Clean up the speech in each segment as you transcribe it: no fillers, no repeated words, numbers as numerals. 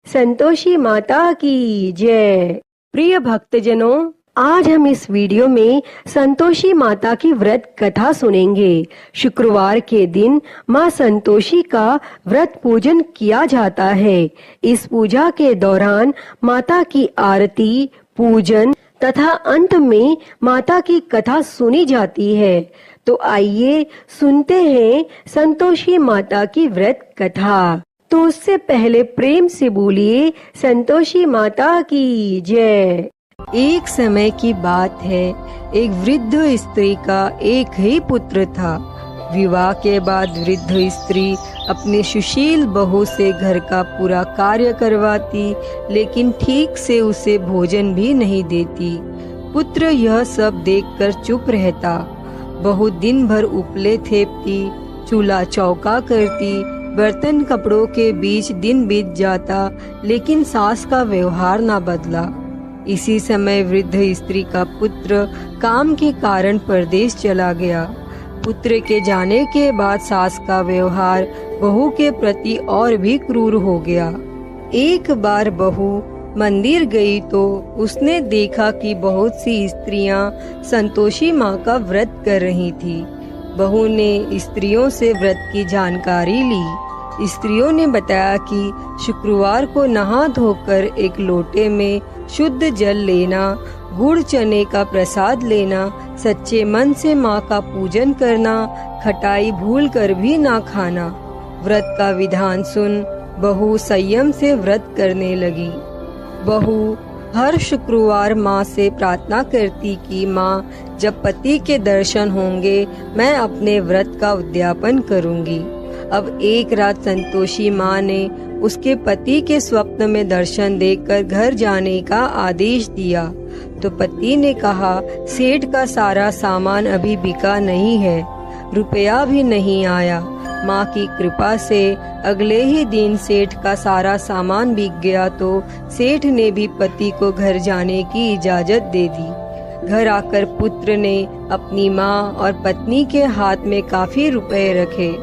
संतोषी माता की जय। प्रिय भक्तजनों, आज हम इस वीडियो में संतोषी माता की व्रत कथा सुनेंगे। शुक्रवार के दिन माँ संतोषी का व्रत पूजन किया जाता है। इस पूजा के दौरान माता की आरती, पूजन तथा अंत में माता की कथा सुनी जाती है। तो आइए सुनते हैं संतोषी माता की व्रत कथा। तो उससे पहले प्रेम से बोलिए संतोषी माता की जय। एक समय की बात है, एक वृद्ध स्त्री का एक ही पुत्र था। विवाह के बाद वृद्ध स्त्री अपने सुशील बहू से घर का पूरा कार्य करवाती, लेकिन ठीक से उसे भोजन भी नहीं देती। पुत्र यह सब देखकर चुप रहता। बहू दिन भर उपले थेपती, चूल्हा चौका करती, बर्तन कपड़ों के बीच दिन बीत जाता, लेकिन सास का व्यवहार ना बदला। इसी समय वृद्ध स्त्री का पुत्र काम के कारण परदेश चला गया। पुत्र के जाने के बाद सास का व्यवहार बहू के प्रति और भी क्रूर हो गया। एक बार बहू मंदिर गई तो उसने देखा कि बहुत सी स्त्रियां संतोषी माँ का व्रत कर रही थी। बहू ने स्त्रियों से व्रत की जानकारी ली। स्त्रियों ने बताया कि शुक्रवार को नहा धोकर एक लोटे में शुद्ध जल लेना, गुड़ चने का प्रसाद लेना, सच्चे मन से माँ का पूजन करना, खटाई भूल कर भी ना खाना। व्रत का विधान सुन बहू संयम से व्रत करने लगी। बहू हर शुक्रवार माँ से प्रार्थना करती कि माँ, जब पति के दर्शन होंगे मैं अपने व्रत का उद्यापन करूँगी। अब एक रात संतोषी माँ ने उसके पति के स्वप्न में दर्शन देखकर घर जाने का आदेश दिया। तो पति ने कहा, सेठ का सारा सामान अभी बिका नहीं है, रुपया भी नहीं आया। माँ की कृपा से अगले ही दिन सेठ का सारा सामान बिक गया तो सेठ ने भी पति को घर जाने की इजाजत दे दी। घर आकर पुत्र ने अपनी माँ और पत्नी के हाथ में काफी रुपए रखे।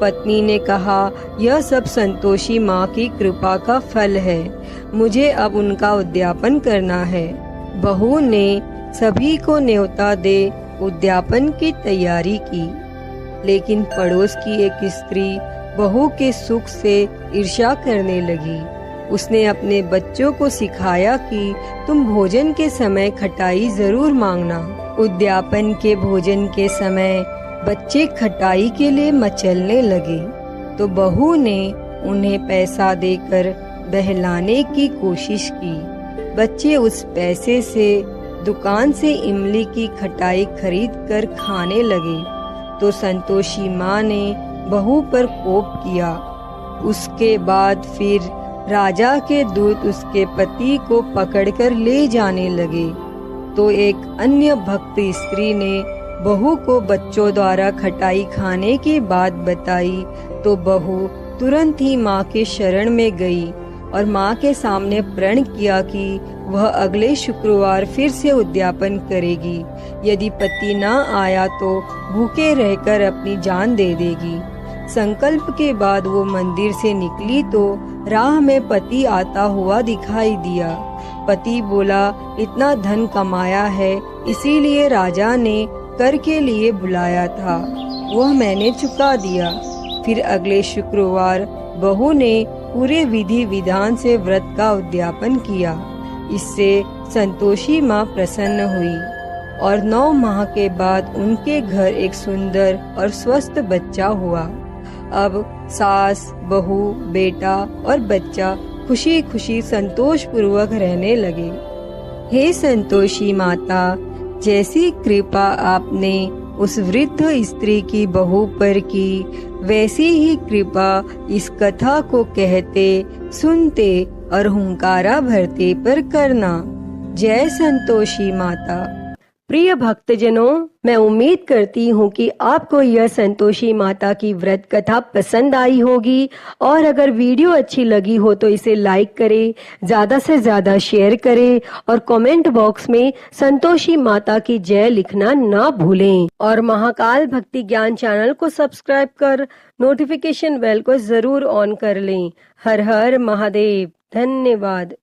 पत्नी ने कहा, यह सब संतोषी माँ की कृपा का फल है, मुझे अब उनका उद्यापन करना है। बहू ने सभी को न्योता दे उद्यापन की तैयारी की, लेकिन पड़ोस की एक स्त्री बहू के सुख से ईर्ष्या करने लगी। उसने अपने बच्चों को सिखाया कि तुम भोजन के समय खटाई जरूर मांगना। उद्यापन के भोजन के समय बच्चे खटाई के लिए मचलने लगे तो बहू ने उन्हें पैसा देकर बहलाने की कोशिश की। बच्चे उस पैसे से दुकान से इमली की खटाई खरीद कर खाने लगे तो संतोषी माँ ने बहू पर कोप किया। उसके बाद फिर राजा के दूत उसके पति को पकड़कर ले जाने लगे। तो एक अन्य भक्त स्त्री ने बहू को बच्चों द्वारा खटाई खाने की बात बताई तो बहू तुरंत ही माँ के शरण में गई और माँ के सामने प्रण किया कि वह अगले शुक्रवार फिर से उद्यापन करेगी। यदि पति न आया तो भूखे रहकर अपनी जान दे देगी। संकल्प के बाद वो मंदिर से निकली तो राह में पति आता हुआ दिखाई दिया। पति बोला, इतना धन कमाया है इसीलिए राजा ने कर के लिए बुलाया था, वह मैंने चुका दिया। फिर अगले शुक्रवार बहू ने पूरे विधि विधान से व्रत का उद्यापन किया। इससे संतोषी माँ प्रसन्न हुई और 9 माह के बाद उनके घर एक सुंदर और स्वस्थ बच्चा हुआ। अब सास, बहू, बेटा और बच्चा खुशी खुशी संतोष पूर्वक रहने लगे। हे संतोषी माता, जैसी कृपा आपने उस वृद्ध स्त्री की बहू पर की, वैसी ही कृपा इस कथा को कहते, सुनते और हुंकारा भरते पर करना। जय संतोषी माता। प्रिय भक्तजनों, मैं उम्मीद करती हूँ कि आपको यह संतोषी माता की व्रत कथा पसंद आई होगी और अगर वीडियो अच्छी लगी हो तो इसे लाइक करें, ज्यादा से ज्यादा शेयर करें और कमेंट बॉक्स में संतोषी माता की जय लिखना ना भूलें और महाकाल भक्ति ज्ञान चैनल को सब्सक्राइब कर नोटिफिकेशन बेल को जरूर ऑन कर लें। हर हर महादेव। धन्यवाद।